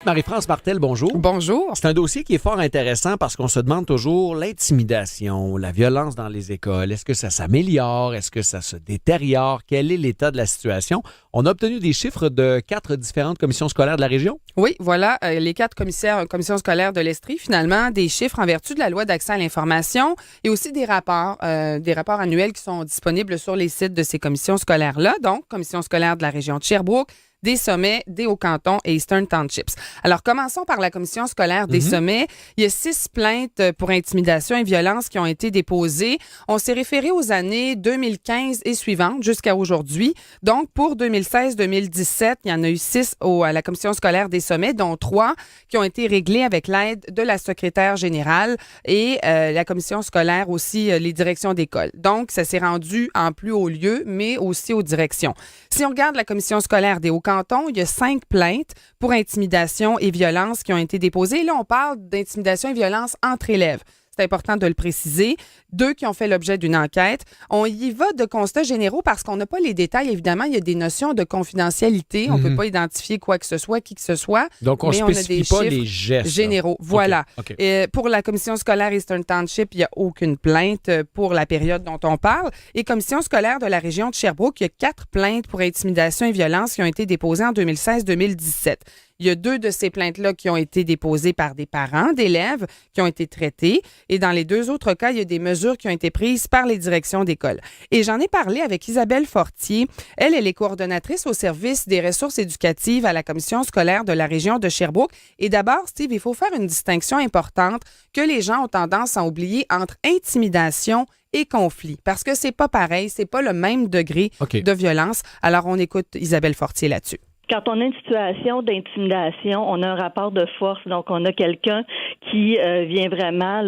Marie-France Martel, bonjour. Bonjour. C'est un dossier qui est fort intéressant parce qu'on se demande toujours l'intimidation, la violence dans les écoles. Est-ce que ça s'améliore? Est-ce que ça se détériore? Quel est l'état de la situation? On a obtenu des chiffres de 4 différentes commissions scolaires de la région. Oui, voilà, les 4 commissions scolaires de l'Estrie, finalement, des chiffres en vertu de la loi d'accès à l'information et aussi des rapports annuels qui sont disponibles sur les sites de ces commissions scolaires-là. Donc, commission scolaire de la région de Sherbrooke, des Sommets, des Hauts-Cantons et Eastern Townships. Alors, commençons par la commission scolaire des Sommets. Il y a 6 plaintes pour intimidation et violence qui ont été déposées. On s'est référé aux années 2015 et suivantes jusqu'à aujourd'hui. Donc, pour 2016-2017, il y en a eu 6 à la commission scolaire des Sommets, dont 3 qui ont été réglés avec l'aide de la secrétaire générale et la commission scolaire aussi, les directions d'école. Donc, ça s'est rendu en plus haut lieu, mais aussi aux directions. Si on regarde la commission scolaire des Hauts-Cantons, il y a 5 plaintes pour intimidation et violence qui ont été déposées. Là, on parle d'intimidation et violence entre élèves. C'est important de le préciser. 2 qui ont fait l'objet d'une enquête. On y va de constats généraux parce qu'on n'a pas les détails. Évidemment, il y a des notions de confidentialité. On ne peut pas identifier quoi que ce soit, qui que ce soit. Donc, on ne spécifie pas les gestes. Généraux. Voilà. Okay. Pour la commission scolaire Eastern Township, il n'y a aucune plainte pour la période dont on parle. Et commission scolaire de la région de Sherbrooke, il y a 4 plaintes pour intimidation et violence qui ont été déposées en 2016-2017. Il y a 2 de ces plaintes-là qui ont été déposées par des parents d'élèves qui ont été traités. Et dans les 2 autres cas, il y a des mesures qui ont été prises par les directions d'école. Et j'en ai parlé avec Isabelle Fortier. Elle est coordonnatrice au service des ressources éducatives à la commission scolaire de la région de Sherbrooke. Et d'abord, Steve, il faut faire une distinction importante que les gens ont tendance à oublier entre intimidation et conflit. Parce que c'est pas pareil, c'est pas le même degré de violence. Alors, on écoute Isabelle Fortier là-dessus. Quand on a une situation d'intimidation, on a un rapport de force. Donc, on a quelqu'un qui vient vraiment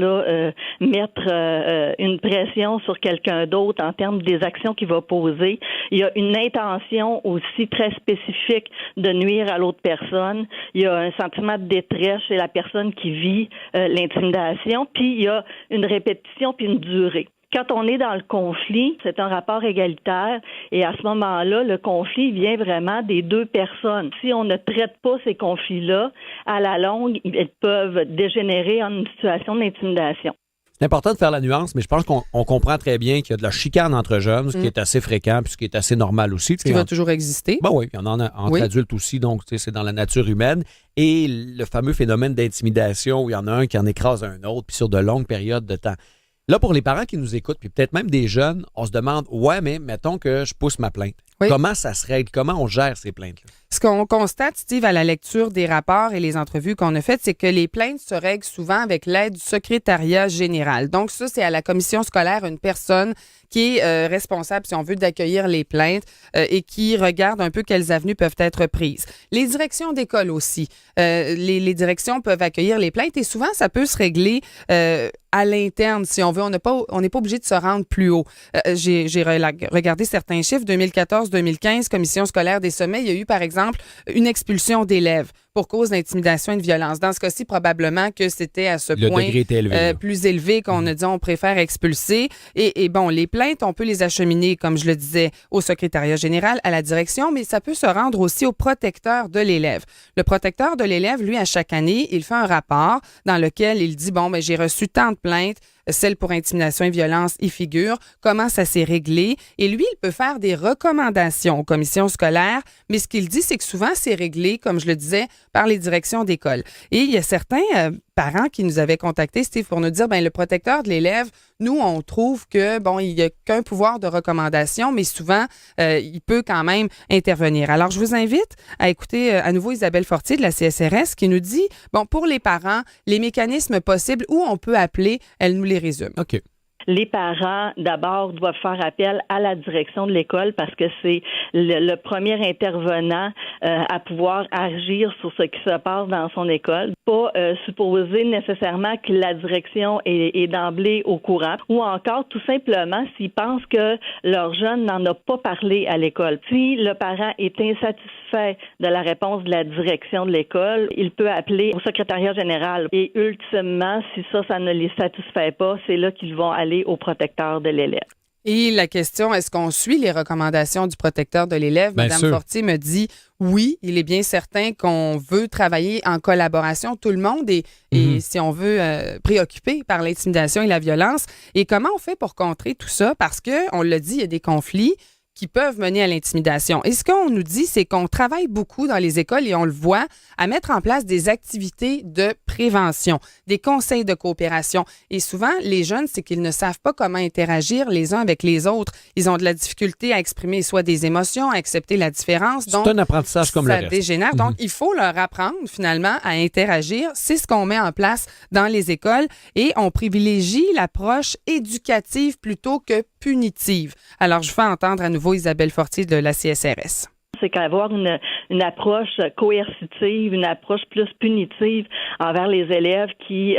mettre une pression sur quelqu'un d'autre en termes des actions qu'il va poser. Il y a une intention aussi très spécifique de nuire à l'autre personne. Il y a un sentiment de détresse chez la personne qui vit l'intimidation. Puis, il y a une répétition puis une durée. Quand on est dans le conflit, c'est un rapport égalitaire et à ce moment-là, le conflit vient vraiment des 2 personnes. Si on ne traite pas ces conflits-là, à la longue, ils peuvent dégénérer en une situation d'intimidation. C'est important de faire la nuance, mais je pense qu'on comprend très bien qu'il y a de la chicane entre jeunes, ce qui est assez fréquent puis ce qui est assez normal aussi. Ce qui va toujours exister. Ben oui, il y en a entre adultes aussi, donc c'est dans la nature humaine. Et le fameux phénomène d'intimidation où il y en a un qui en écrase un autre puis sur de longues périodes de temps. Là, pour les parents qui nous écoutent, puis peut-être même des jeunes, on se demande, ouais, mais mettons que je pousse ma plainte. Oui. Comment ça se règle? Comment on gère ces plaintes-là? Ce qu'on constate, Steve, à la lecture des rapports et les entrevues qu'on a faites, c'est que les plaintes se règlent souvent avec l'aide du secrétariat général. Donc ça, c'est à la commission scolaire une personne qui est responsable, si on veut, d'accueillir les plaintes et qui regarde un peu quelles avenues peuvent être prises. Les directions d'école aussi. Les directions peuvent accueillir les plaintes et souvent, ça peut se régler à l'interne, si on veut. On n'est pas obligé de se rendre plus haut. J'ai regardé certains chiffres. 2014-2015, commission scolaire des Sommets, il y a eu, par exemple, une expulsion d'élèves pour cause d'intimidation et de violence. Dans ce cas-ci, probablement que c'était à ce point plus élevé qu'on a dit on préfère expulser. Et bon, les plaintes, on peut les acheminer, comme je le disais, au secrétariat général, à la direction, mais ça peut se rendre aussi au protecteur de l'élève. Le protecteur de l'élève, lui, à chaque année, il fait un rapport dans lequel il dit, bon, ben j'ai reçu tant de plaintes, celle pour intimidation et violence y figure, comment ça s'est réglé. Et lui, il peut faire des recommandations aux commissions scolaires, mais ce qu'il dit, c'est que souvent, c'est réglé, comme je le disais, par les directions d'école. Et il y a certains parents qui nous avaient contactés, Steve, pour nous dire, ben le protecteur de l'élève, nous, on trouve que, bon, il n'y a qu'un pouvoir de recommandation, mais souvent, il peut quand même intervenir. Alors, je vous invite à écouter à nouveau Isabelle Fortier de la CSRS qui nous dit, bon, pour les parents, les mécanismes possibles où on peut appeler, elle nous les résume. OK. Les parents, d'abord, doivent faire appel à la direction de l'école parce que c'est le premier intervenant à pouvoir agir sur ce qui se passe dans son école. Pas supposer nécessairement que la direction est d'emblée au courant ou encore, tout simplement, s'ils pensent que leur jeune n'en a pas parlé à l'école. Si le parent est insatisfait de la réponse de la direction de l'école, il peut appeler au secrétariat général. Et ultimement, si ça ne les satisfait pas, c'est là qu'ils vont aller au protecteur de l'élève. Et la question, est-ce qu'on suit les recommandations du protecteur de l'élève? Bien Madame sûr. Fortier me dit oui, il est bien certain qu'on veut travailler en collaboration, tout le monde, et si on veut préoccupé par l'intimidation et la violence. Et comment on fait pour contrer tout ça? Parce que, on l'a dit, il y a des conflits qui peuvent mener à l'intimidation. Et ce qu'on nous dit, c'est qu'on travaille beaucoup dans les écoles et on le voit à mettre en place des activités de prévention, des conseils de coopération. Et souvent, les jeunes, c'est qu'ils ne savent pas comment interagir les uns avec les autres. Ils ont de la difficulté à exprimer soit des émotions, à accepter la différence. C'est Donc, un apprentissage comme le ça reste. dégénère. Donc, il faut leur apprendre finalement à interagir. C'est ce qu'on met en place dans les écoles et on privilégie l'approche éducative plutôt que punitive. Alors, je fais entendre à nouveau Isabelle Fortier de la CSRS. C'est qu'avoir une approche coercitive, une approche plus punitive envers les élèves qui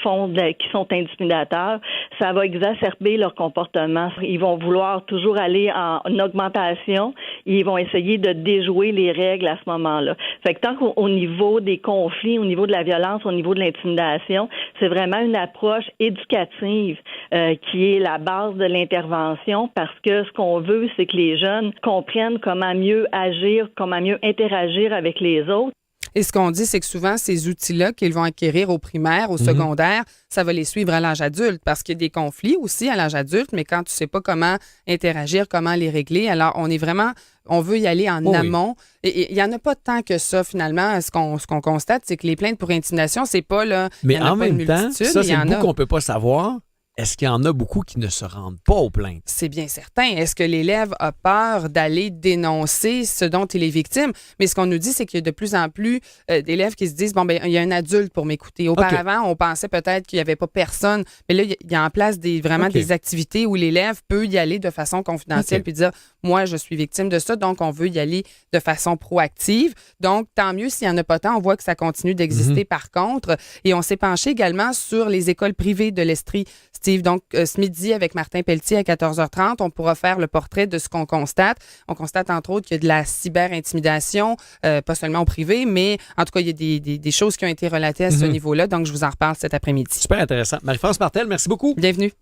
sont intimidateurs, ça va exacerber leur comportement. Ils vont vouloir toujours aller en augmentation et ils vont essayer de déjouer les règles à ce moment-là. Fait que tant qu'au niveau des conflits, au niveau de la violence, au niveau de l'intimidation, c'est vraiment une approche éducative qui est la base de l'intervention parce que ce qu'on veut, c'est que les jeunes comprennent comment mieux agir, comment mieux interagir avec les autres. Et ce qu'on dit, c'est que souvent, ces outils-là qu'ils vont acquérir au primaire, au secondaire, ça va les suivre à l'âge adulte parce qu'il y a des conflits aussi à l'âge adulte, mais quand tu sais pas comment interagir, comment les régler, alors on veut y aller en amont. Et il n'y en a pas tant que ça, finalement. Ce qu'on constate, c'est que les plaintes pour intimidation, c'est pas là. Mais en même temps, ça, c'est le bout qu'on peut pas savoir. Est-ce qu'il y en a beaucoup qui ne se rendent pas aux plaintes? C'est bien certain. Est-ce que l'élève a peur d'aller dénoncer ce dont il est victime? Mais ce qu'on nous dit, c'est qu'il y a de plus en plus d'élèves qui se disent, bon, ben il y a un adulte pour m'écouter. Auparavant, on pensait peut-être qu'il n'y avait pas personne. Mais là, il y a en place vraiment des activités où l'élève peut y aller de façon confidentielle puis dire, moi, je suis victime de ça, donc on veut y aller de façon proactive. Donc, tant mieux s'il n'y en a pas tant. On voit que ça continue d'exister par contre. Et on s'est penché également sur les écoles privées de l'Estrie. Steve, donc ce midi avec Martin Pelletier à 14h30, on pourra faire le portrait de ce qu'on constate. On constate entre autres qu'il y a de la cyber-intimidation, pas seulement au privé, mais en tout cas, il y a des choses qui ont été relatées à ce niveau-là. Donc, je vous en reparle cet après-midi. Super intéressant. Marie-France Martel, merci beaucoup. Bienvenue.